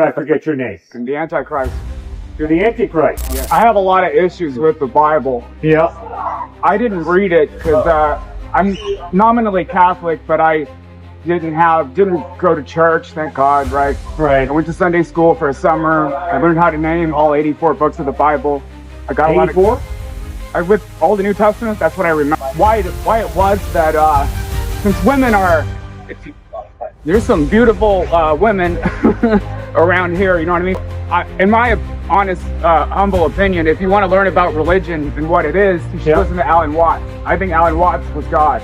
I forget your name. The Antichrist. You're the Antichrist. Yeah. I have a lot of issues with the Bible. Yeah. I didn't read it because I'm nominally Catholic, but I didn't go to church, thank God, right? Right. I went to Sunday school for a summer. I learned how to name all 84 books of the Bible. I got 84? with all the New Testament, that's what I remember. Why it was that since women are, there's some beautiful women around here, you know what I mean? In my honest, humble opinion, if you want to learn about religion and what it is, you should listen to Alan Watts. I think Alan Watts was God.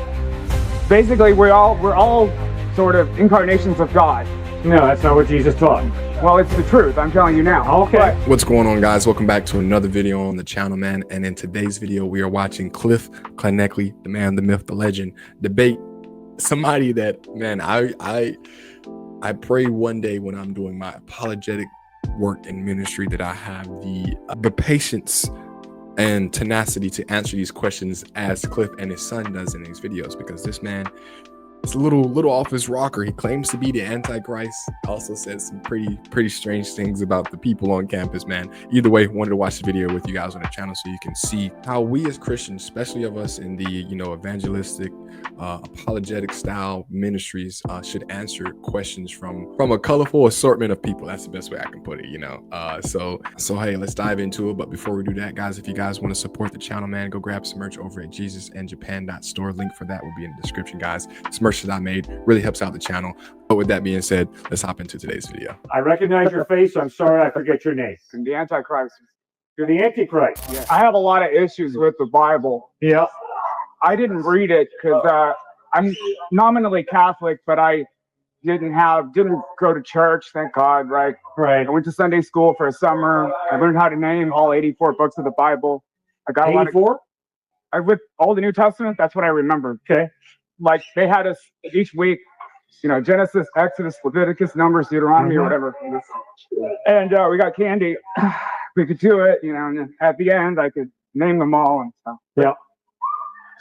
Basically, we're all sort of incarnations of God. No, that's not what Jesus taught. Well, it's the truth. I'm telling you now. Okay. What's going on, guys? Welcome back to another video on the channel, man. And in today's video, we are watching Cliffe and Knechtle, the man, the myth, the legend, debate somebody that, man, I pray one day when I'm doing my apologetic work in ministry that I have the patience and tenacity to answer these questions as Cliffe and his son does in these videos, because this man is a little off his rocker. He claims to be the Antichrist. Also says some pretty strange things about the people on campus, man. Either way, wanted to watch the video with you guys on the channel so you can see how we as Christians, especially of us in the evangelistic apologetic style ministries, should answer questions from a colorful assortment of people. That's the best way I can put it, so hey, let's dive into it. But before we do that, guys, if you guys want to support the channel, man, go grab some merch over at JesusandJapan.store. Link for that will be in the description, guys. It's merch that I made, really helps out the channel. But with that being said, let's hop into today's video. I recognize your face. I'm sorry I forget your name. The Antichrist. You're the Antichrist. Yeah. I have a lot of issues with the Bible. Yeah. I didn't read it because I'm nominally Catholic, but I didn't go to church, thank God, right? Right. I went to Sunday school for a summer. I learned how to name all 84 books of the Bible. I got 84? with all the New Testament, that's what I remember. Okay. Like they had us each week, Genesis, Exodus, Leviticus, Numbers, Deuteronomy, or whatever. And we got candy. We could do it, and then at the end I could name them all and stuff. Yeah.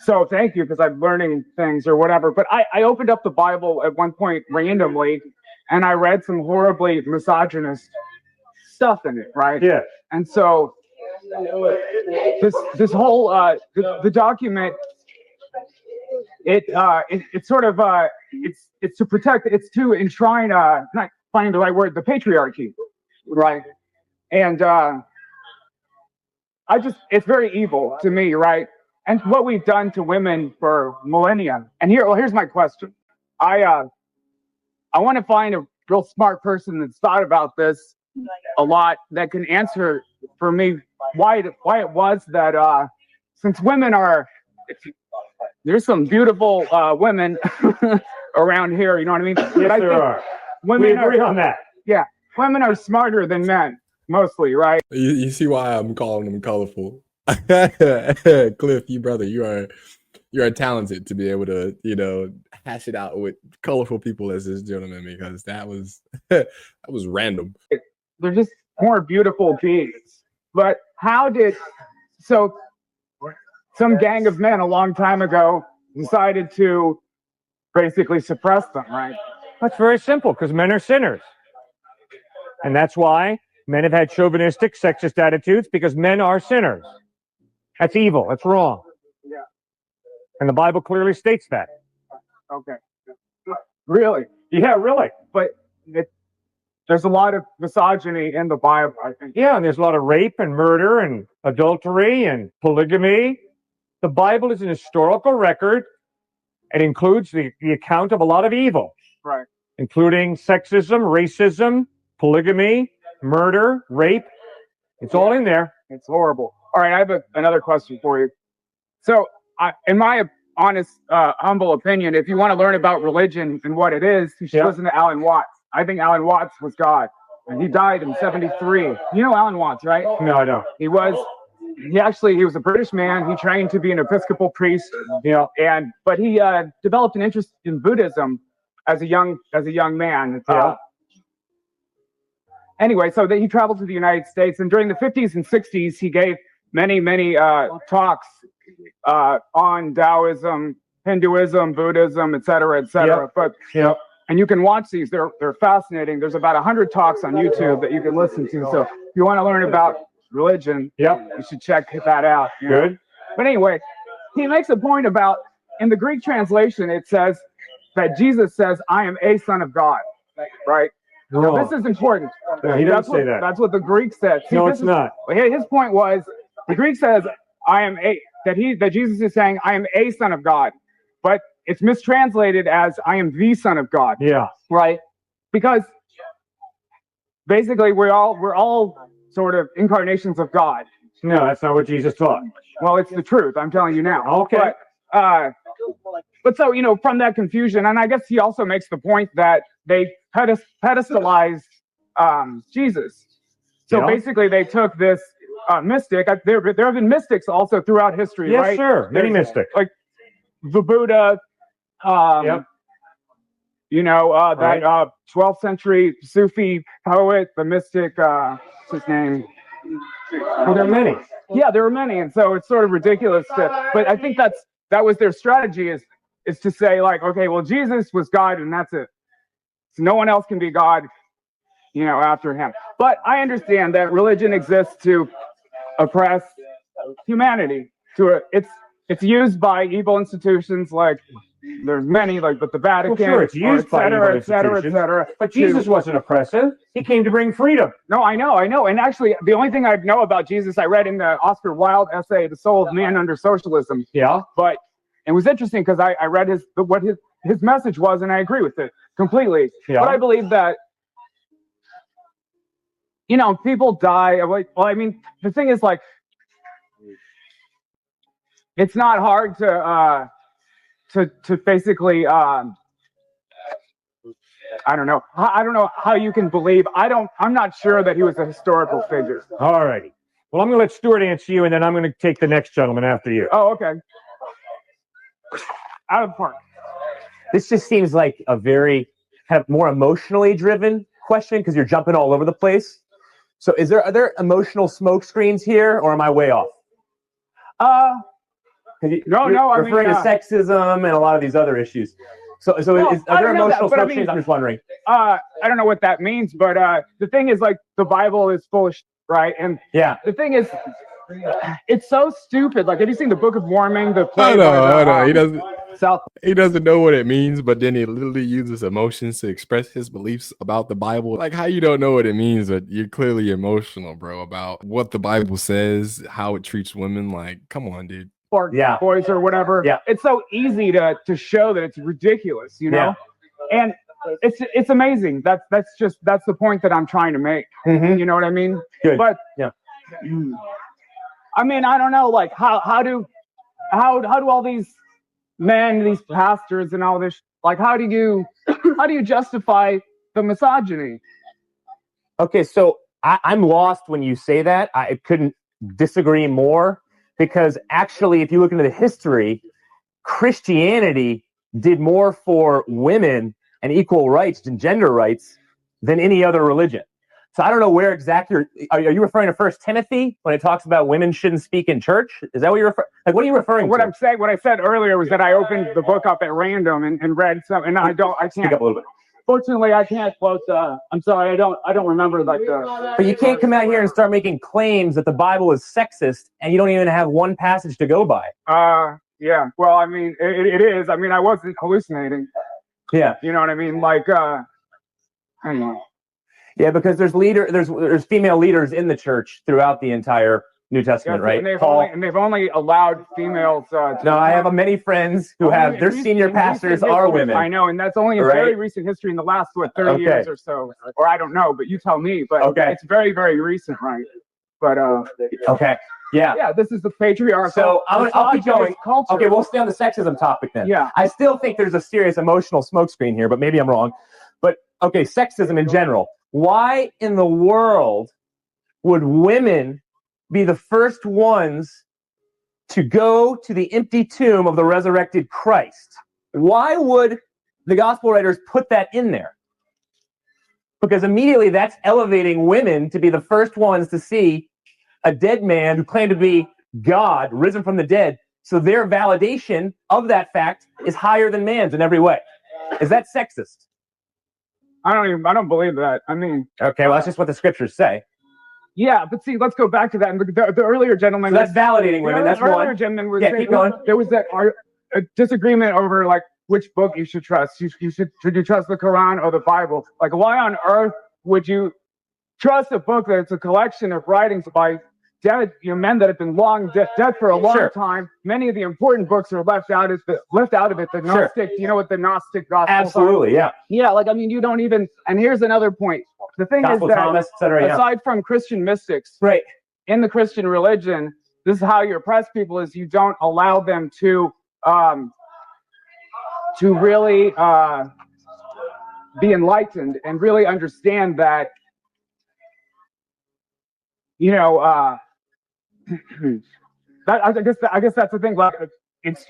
So thank you, because I'm learning things or whatever. But I opened up the Bible at one point randomly, and I read some horribly misogynist stuff in it, right? Yeah. And so this whole the document, it's sort of it's to protect, it's to enshrine, not finding the right word, the patriarchy, right? And it's very evil to me, right? And what we've done to women for millennia. And here's my question. I want to find a real smart person that's thought about this a lot that can answer for me why it was that since women are, there's some beautiful women around here, you know what I mean? Yes, there are. We agree on that. Yeah, women are smarter than men, mostly, right? You see why I'm calling them colorful. Cliffe, you are talented to be able to hash it out with colorful people as this gentleman, because that was random. They're just more beautiful beings. But some gang of men a long time ago decided to basically suppress them, right? That's very simple, because men are sinners. And that's why men have had chauvinistic, sexist attitudes, because men are sinners. That's evil. That's wrong. Yeah. And the Bible clearly states that. Okay. Really? Yeah, really. But there's a lot of misogyny in the Bible, I think. Yeah, and there's a lot of rape and murder and adultery and polygamy. The Bible is an historical record. It includes the account of a lot of evil. Right. Including sexism, racism, polygamy, murder, rape. It's all in there. It's horrible. All right, I have another question for you. So, in my honest, humble opinion, if you want to learn about religion and what it is, you should listen to Alan Watts. I think Alan Watts was God. And he died in 1973. You know Alan Watts, right? No, I don't. He was a British man. He trained to be an Episcopal priest. But he developed an interest in Buddhism as a young man. Anyway, so he traveled to the United States, and during the 50s and 60s, he gave many talks on Taoism, Hinduism, Buddhism, etc. Yep. And you can watch these. They're fascinating. There's about 100 talks on YouTube that you can listen to. So if you want to learn about religion, you should check that out. Good. But anyway, he makes a point about, in the Greek translation, it says that Jesus says, I am a son of God, right? Now, this is important. Yeah, he doesn't say that. That's what the Greek said. See, No, it's not. His point was, the Greek says, that Jesus is saying, I am a son of God. But it's mistranslated as, I am the son of God. Yeah. Right? Because basically we're all sort of incarnations of God. No, that's not what Jesus taught. Well, it's the truth. I'm telling you now. Okay. But so, from that confusion, and I guess he also makes the point that they pedestalized Jesus. So basically they took this mystic. There have been mystics also throughout history, yes, right? Sir. Many mystics. Like the Buddha, that 12th century Sufi poet, the mystic, what's his name? Well, there are many. Yeah, there were many, and so it's sort of ridiculous but I think that was their strategy is to say, like, okay, well, Jesus was God and that's it. So no one else can be God, after him. But I understand that religion exists to oppress humanity. It's used by evil institutions, like there's many, like but the Vatican, well, sure, it's used by evil institutions, et cetera. But Jesus wasn't oppressive. He came to bring freedom. No, I know. And actually, the only thing I know about Jesus, I read in the Oscar Wilde essay, "The Soul of Man Under Socialism." Yeah. But it was interesting because I read what his message was, and I agree with it completely. Yeah. But I believe that people die. Well, I mean, the thing is, like, it's not hard to basically I don't know how you can believe. I'm not sure that he was a historical figure. All righty. Well, I'm going to let Stuart answer you, and then I'm going to take the next gentleman after you. Oh, okay. Out of the park. This just seems like a very kind of more emotionally driven question because you're jumping all over the place. So are there emotional smoke screens here, or am I way off? No, I'm referring to sexism and a lot of these other issues. So are there emotional smoke screens? I'm just wondering. I don't know what that means, but the thing is, like, the Bible is full of shit, right? And the thing is, it's so stupid. Like, have you seen the Book of Mormon? The play He doesn't know what it means, but then he literally uses emotions to express his beliefs about the Bible. Like, how you don't know what it means, but you're clearly emotional, bro, about what the Bible says, how it treats women. Like, come on, dude. Or boys or whatever. Yeah. It's so easy to show that it's ridiculous, Yeah. And it's amazing. That's the point that I'm trying to make. Mm-hmm. You know what I mean? Good. But I mean, I don't know, like how do all these men, these pastors and all this, like, how do you justify the misogyny? Okay, so I'm lost when you say that. I couldn't disagree more. Because actually, if you look into the history, Christianity did more for women and equal rights and gender rights than any other religion. So I don't know where exactly are you referring to 1 Timothy when it talks about women shouldn't speak in church? Is that what you're referring? Like, what are you referring to? What I said earlier was that I opened the book up at random and read some, and I can't. Speak up a little bit. Fortunately, I can't quote. I'm sorry, I don't remember like the. But you can't come out here and start making claims that the Bible is sexist, and you don't even have one passage to go by. Yeah. Well, I mean, it is. I mean, I wasn't hallucinating. Yeah. You know what I mean? Like, I don't know. Yeah, because there's female leaders in the church throughout the entire New Testament, right? And they've only allowed females. No, I have many friends who have their senior pastors are women. I know, and that's only in very recent history in the last 30 years or so, or I don't know, but you tell me. But it's very, very recent, right? But okay, yeah. This is the patriarchal. So I'll keep going. Culture. Okay, we'll stay on the sexism topic then. Yeah, I still think there's a serious emotional smokescreen here, but maybe I'm wrong. But okay, sexism in general. Why in the world would women be the first ones to go to the empty tomb of the resurrected Christ? Why would the gospel writers put that in there? Because immediately that's elevating women to be the first ones to see a dead man who claimed to be God risen from the dead. So their validation of that fact is higher than man's in every way. Is that sexist? I don't believe that. I mean, Okay, well, that's just what the scriptures say. yeah, but see, let's go back to that. And the earlier gentleman, So that's validating women. That's earlier one. gentleman was Yeah, saying, keep going. there was that a disagreement over like which book you should trust. Should you trust the Quran or the Bible? Like, why on earth would you trust a book that's a collection of writings by dead, men that have been dead for a long time? Many of the important books are left out of it. The Gnostic, you know what the Gnostic Gospels Absolutely, are? Yeah, like, I mean, you don't even. And here's another point. The thing Gospel is that, Thomas, et cetera, aside from Christian mystics, right, in the Christian religion, this is how you oppress people: is you don't allow them to really be enlightened and really understand that, that I guess that's the thing. Like, it's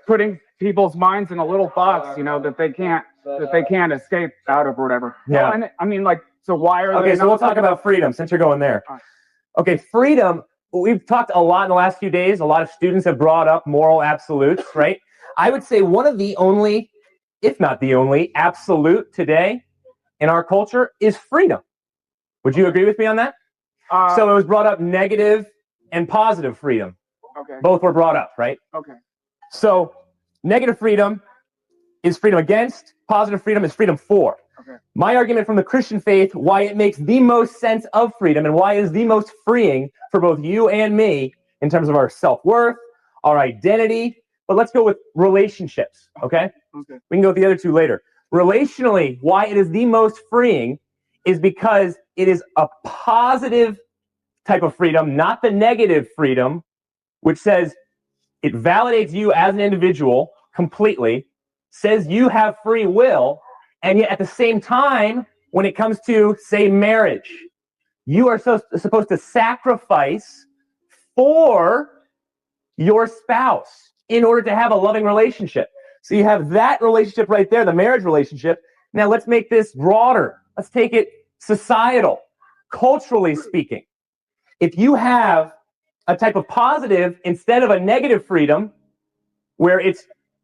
putting people's minds in a little box, that they can't escape out of or whatever. Yeah. No, and I mean, like, so why are they? Okay, so we'll talk about freedom since you're going there. Okay, freedom. We've talked a lot in the last few days. A lot of students have brought up moral absolutes, right? I would say one of the only, if not the only, absolute today in our culture is freedom. Would you agree with me on that? So it was brought up negative and positive freedom. Okay. Both were brought up, right? Okay. So negative freedom is freedom against, positive freedom is freedom for. Okay. My argument from the Christian faith, why it makes the most sense of freedom and why it is the most freeing for both you and me in terms of our self-worth, our identity. But let's go with relationships, okay? Okay. We can go with the other two later. Relationally, why it is the most freeing is because it is a positive type of freedom, not the negative freedom, which says it validates you as an individual completely, says you have free will, and yet at the same time, when it comes to, say, marriage, you are supposed to sacrifice for your spouse in order to have a loving relationship. So you have that relationship right there, the marriage relationship. Now let's make this broader. Let's take it societal, culturally speaking. If you have a type of positive instead of a negative freedom, where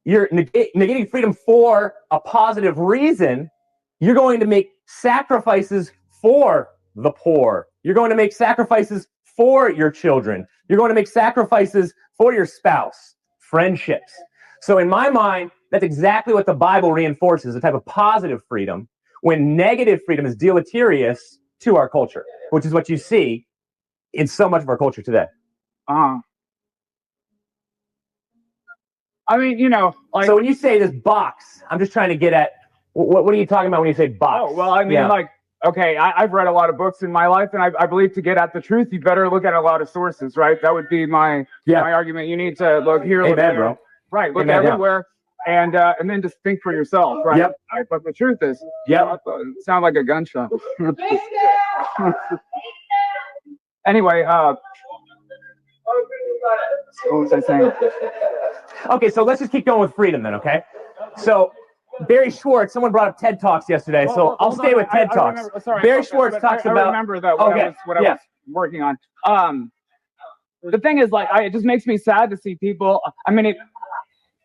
you're negating freedom for a positive reason, you're going to make sacrifices for the poor. You're going to make sacrifices for your children. You're going to make sacrifices for your spouse, friendships. So in my mind, that's exactly what the Bible reinforces, a type of positive freedom, when negative freedom is deleterious to our culture, which is what you see in so much of our culture today. I mean, like, so when you say this box, I'm just trying to get at, what are you talking about when you say box? Oh, well, I mean, like, okay, I've read a lot of books in my life, and I believe to get at the truth, you better look at a lot of sources, right? That would be my argument. You need to look here, look there. Bro. Right, look everywhere, and then just think for yourself, right? Yep. But the truth is, sound like a gunshot. Anyway, what was I saying? Okay, so let's just keep going with freedom then, okay? So Barry Schwartz, someone brought up TED Talks yesterday, so I'll stay with TED Talks. Barry Schwartz talks about... I remember that what I was working on. The thing is, like, it just makes me sad to see people. I mean,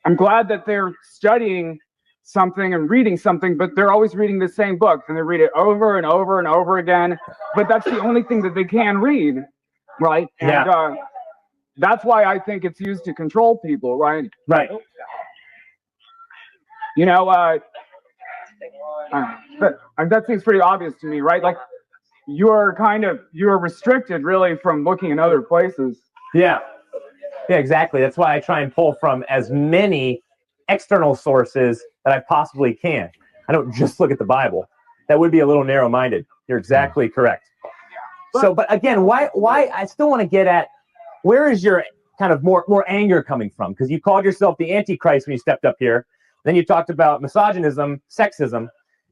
I'm glad that they're studying something and reading something, but they're always reading the same book, and they read it over and over and over again. But that's the only thing that they can read, right? And that's why I think it's used to control people, right? Right. That seems pretty obvious to me, right? Like, you're restricted really from looking in other places. Yeah, exactly. That's why I try and pull from as many external sources that I possibly can. I don't just look at the Bible. That would be a little narrow-minded. You're exactly correct. But again, why I still want to get at, where is your kind of more anger coming from? Because you called yourself the Antichrist when you stepped up here. Then you talked about misogynism, sexism.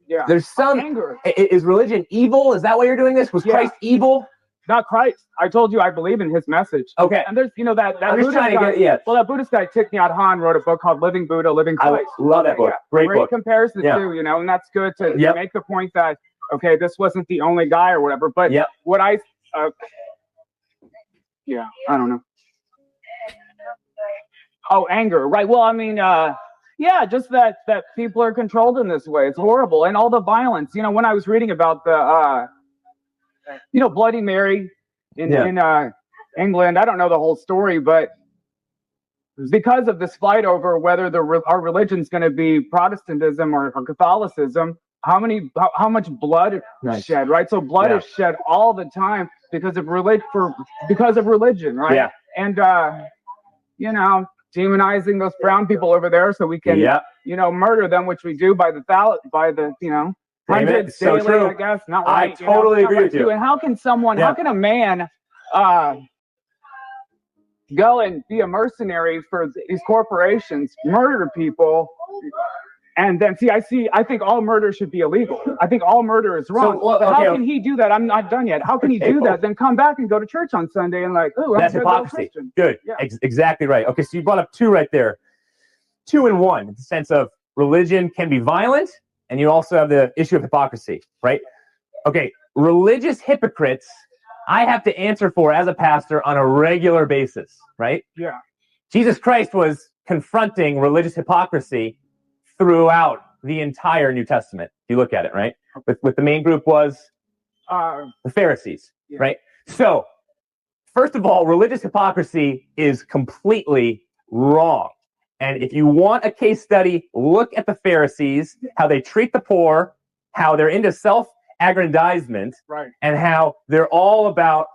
Yeah. There's some anger. Is religion evil? Is that why you're doing this? Was Christ evil? Not Christ. I told you I believe in his message. Okay. And there's, that I'm just trying to get, Well, that Buddhist guy, Thich Nhat Hanh, wrote a book called Living Buddha, Living Christ. I love that book. Great book. He compares the two, and that's good to make the point that, okay, this wasn't the only guy or whatever. But what I don't know. Oh, anger. Right. Well, I mean, Yeah, just that people are controlled in this way. It's horrible, and all the violence. You know, when I was reading about the Bloody Mary in England, I don't know the whole story, but because of this fight over whether our religion's going to be Protestantism or Catholicism, how much blood shed, right? So blood is shed all the time because of religion, right? Yeah. And demonizing those brown people over there so we can murder them, which we do by the hundreds so daily, true. I guess. Not right. I totally agree with you. And how can a man go and be a mercenary for these corporations, murder people, and then I think all murder should be illegal. I think all murder is wrong. So, but how can he do that? I'm not done yet. How can he do that? Then come back and go to church on Sunday and that's hypocrisy. Good. Yeah. Exactly right. Okay, so you brought up two right there. 2 in 1, in the sense of religion can be violent, and you also have the issue of hypocrisy, right? Okay, religious hypocrites I have to answer for as a pastor on a regular basis, right? Yeah. Jesus Christ was confronting religious hypocrisy throughout the entire New Testament. If you look at it, right? With the main group was the Pharisees, right? So, first of all, religious hypocrisy is completely wrong. And if you want a case study, look at the Pharisees, how they treat the poor, how they're into self-aggrandizement, and how they're all about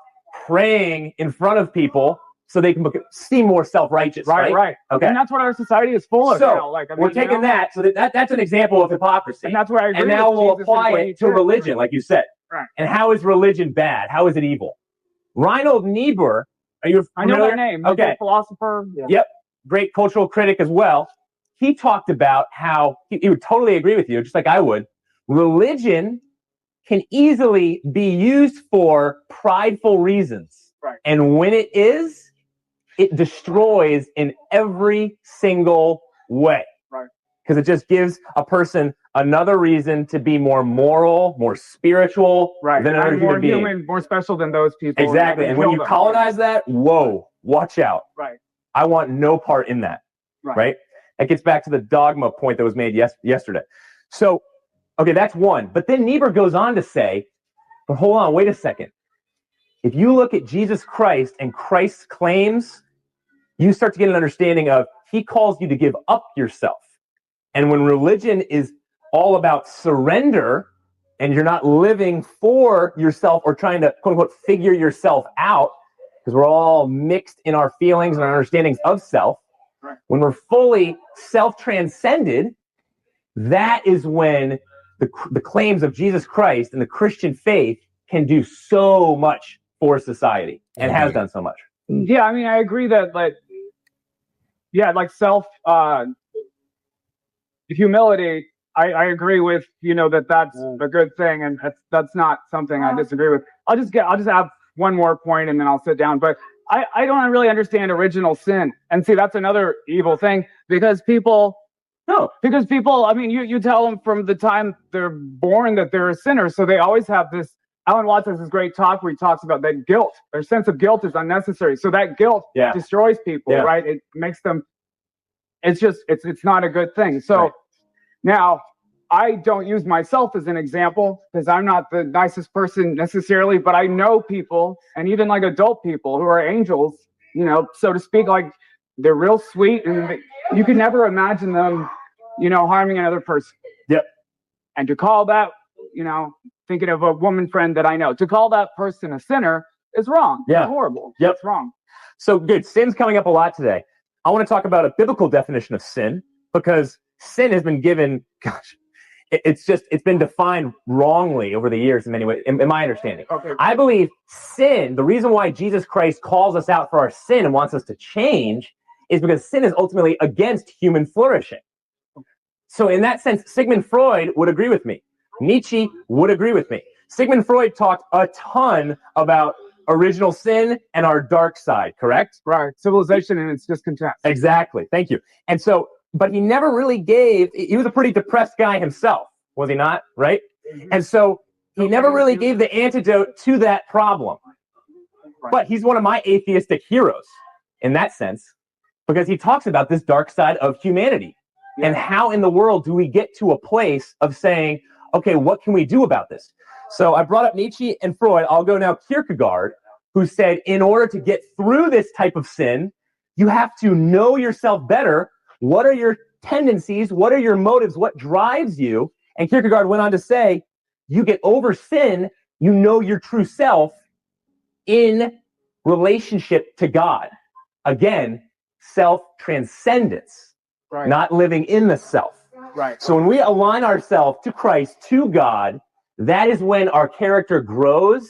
praying in front of people so they can seem more self-righteous, right? Okay. And that's what our society is full of now. We're taking that, so that's an example of hypocrisy. And that's where I agree. And now we'll apply it to religion, like you said. Right. And how is religion bad? How is it evil? Reinhold Niebuhr, are you familiar? I know that name. Okay. A philosopher. Yeah. Yep. Great cultural critic as well. He talked about how, he would totally agree with you, just like I would. Religion can easily be used for prideful reasons. Right. And when it is, it destroys in every single way. Right. Because it just gives a person another reason to be more moral, more spiritual than another human being. More human, more special than those people. Exactly. And when you colonize that, whoa, watch out. Right. I want no part in that. Right? That gets back to the dogma point that was made yesterday. So, okay, that's one. But then Niebuhr goes on to say, but hold on, wait a second. If you look at Jesus Christ and Christ's claims, you start to get an understanding of, he calls you to give up yourself. And when religion is all about surrender, and you're not living for yourself or trying to, quote unquote, figure yourself out, because we're all mixed in our feelings and our understandings of self. Right. When we're fully self-transcended, that is when the claims of Jesus Christ and the Christian faith can do so much for society and has done so much. Yeah, I mean, I agree that, self humility. I agree with that's a good thing, and that's not something I disagree with. I'll just have one more point and then I'll sit down. But I don't really understand original sin. And see, that's another evil thing because people, I mean, you tell them from the time they're born that they're a sinner. So they always have this. Alan Watts has this great talk where he talks about that guilt. Their sense of guilt is unnecessary. So that guilt destroys people, right? It makes them, it's not a good thing. So now, I don't use myself as an example because I'm not the nicest person necessarily, but I know people, and even adult people who are angels, so to speak, they're real sweet, and you could never imagine them, harming another person. Yep. And to call that, thinking of a woman friend that I know, to call that person a sinner is wrong. Yeah. It's horrible. Yep. It's wrong. So good. Sin's coming up a lot today. I want to talk about a biblical definition of sin because sin has been given, it's been defined wrongly over the years in many ways, in my understanding. Okay. I believe sin, the reason why Jesus Christ calls us out for our sin and wants us to change is because sin is ultimately against human flourishing. So in that sense, Sigmund Freud would agree with me. Nietzsche would agree with me. Sigmund Freud talked a ton about original sin and our dark side, correct? Right. Civilization and its discontent. Exactly. Thank you. And so, but he never really he was a pretty depressed guy himself, was he not? Right? Mm-hmm. And so he never really gave the antidote to that problem. Right. But he's one of my atheistic heroes in that sense, because he talks about this dark side of humanity. Yeah. And how in the world do we get to a place of saying, okay, what can we do about this? So I brought up Nietzsche and Freud. I'll go now Kierkegaard, who said, in order to get through this type of sin, you have to know yourself better. What are your tendencies? What are your motives? What drives you? And Kierkegaard went on to say, you get over sin, you know your true self in relationship to God. Again, self-transcendence, Right. not living in the self. Right. So when we align ourselves to Christ, to God, that is when our character grows.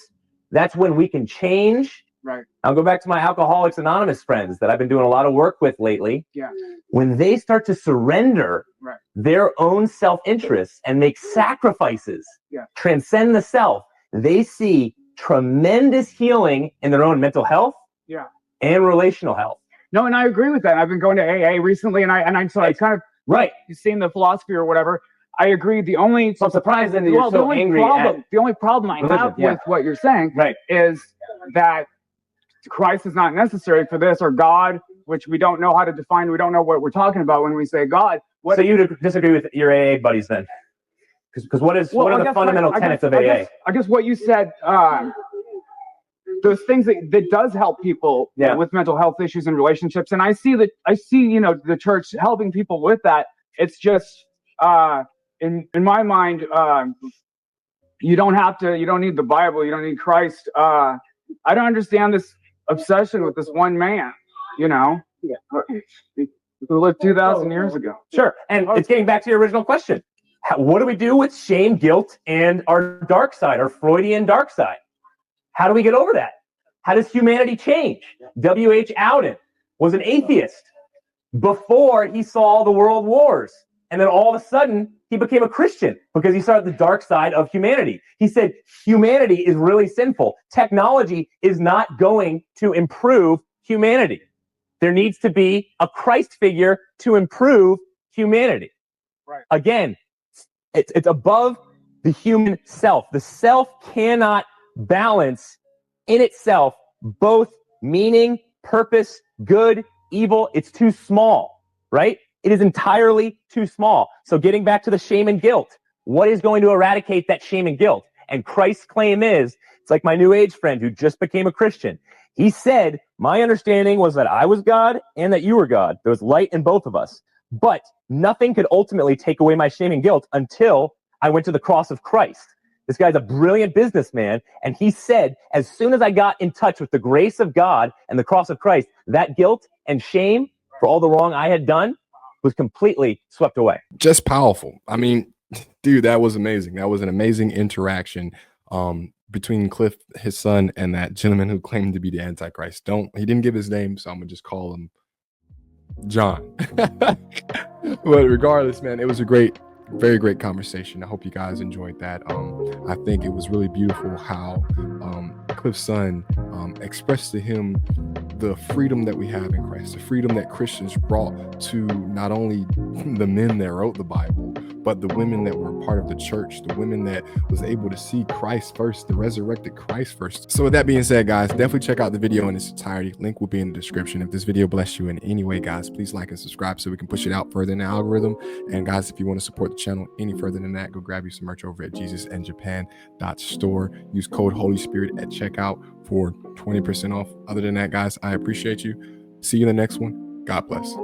That's when we can change. Right. I'll go back to my Alcoholics Anonymous friends that I've been doing a lot of work with lately. Yeah. When they start to surrender Right. their own self-interests and make sacrifices, Yeah. transcend the self, they see tremendous healing in their own mental health, Yeah, and relational health. No, and I agree with that. I've been going to AA recently, and I so I kind of Right. seen the philosophy or whatever. I agree. The only So I'm surprised that you're the so only angry problem, at the only problem I religion, have yeah. with what you're saying Right. is that Christ is not necessary for this, or God, which we don't know how to define. We don't know what we're talking about when we say God. So you disagree with your AA buddies then? Because what are the fundamental tenets of AA? I guess what you said, those things that does help people with mental health issues and relationships. And I see, the church helping people with that. It's just, in my mind, you don't need the Bible. You don't need Christ. I don't understand this obsession with this one man, who lived 2,000 years ago. Sure. And it's getting back to your original question. What do we do with shame, guilt, and our dark side, our Freudian dark side? How do we get over that? How does humanity change? W.H. Auden was an atheist before he saw the world wars. And then all of a sudden, he became a Christian because he saw the dark side of humanity. He said, humanity is really sinful. Technology is not going to improve humanity. There needs to be a Christ figure to improve humanity. Right. Again, it's above the human self. The self cannot balance in itself both meaning, purpose, good, evil. It's too small, right? It is entirely too small. So getting back to the shame and guilt, what is going to eradicate that shame and guilt? And Christ's claim is, it's like my New Age friend who just became a Christian. He said, my understanding was that I was God and that you were God. There was light in both of us. But nothing could ultimately take away my shame and guilt until I went to the cross of Christ. This guy's a brilliant businessman. And he said, as soon as I got in touch with the grace of God and the cross of Christ, that guilt and shame for all the wrong I had done was completely swept away. Just powerful. I mean, dude, that was amazing. That was an amazing interaction between Cliffe, his son, and that gentleman who claimed to be the Antichrist. He didn't give his name, so I'm gonna just call him John. But regardless, man, it was a very great conversation. I hope you guys enjoyed that. I think it was really beautiful how Cliffe's son expressed to him the freedom that we have in Christ, the freedom that Christians brought to not only the men that wrote the Bible, but the women that were part of the church, the women that was able to see Christ first, the resurrected Christ first. So with that being said, guys, definitely check out the video in its entirety. Link will be in the description. If this video blessed you in any way, guys, please like and subscribe so we can push it out further in the algorithm. And guys, if you want to support the channel any further than that, go grab you some merch over at JesusandJapan.store. Use code Holy Spirit at checkout for 20% off. Other than that, guys, I appreciate you. See you in the next one. God bless.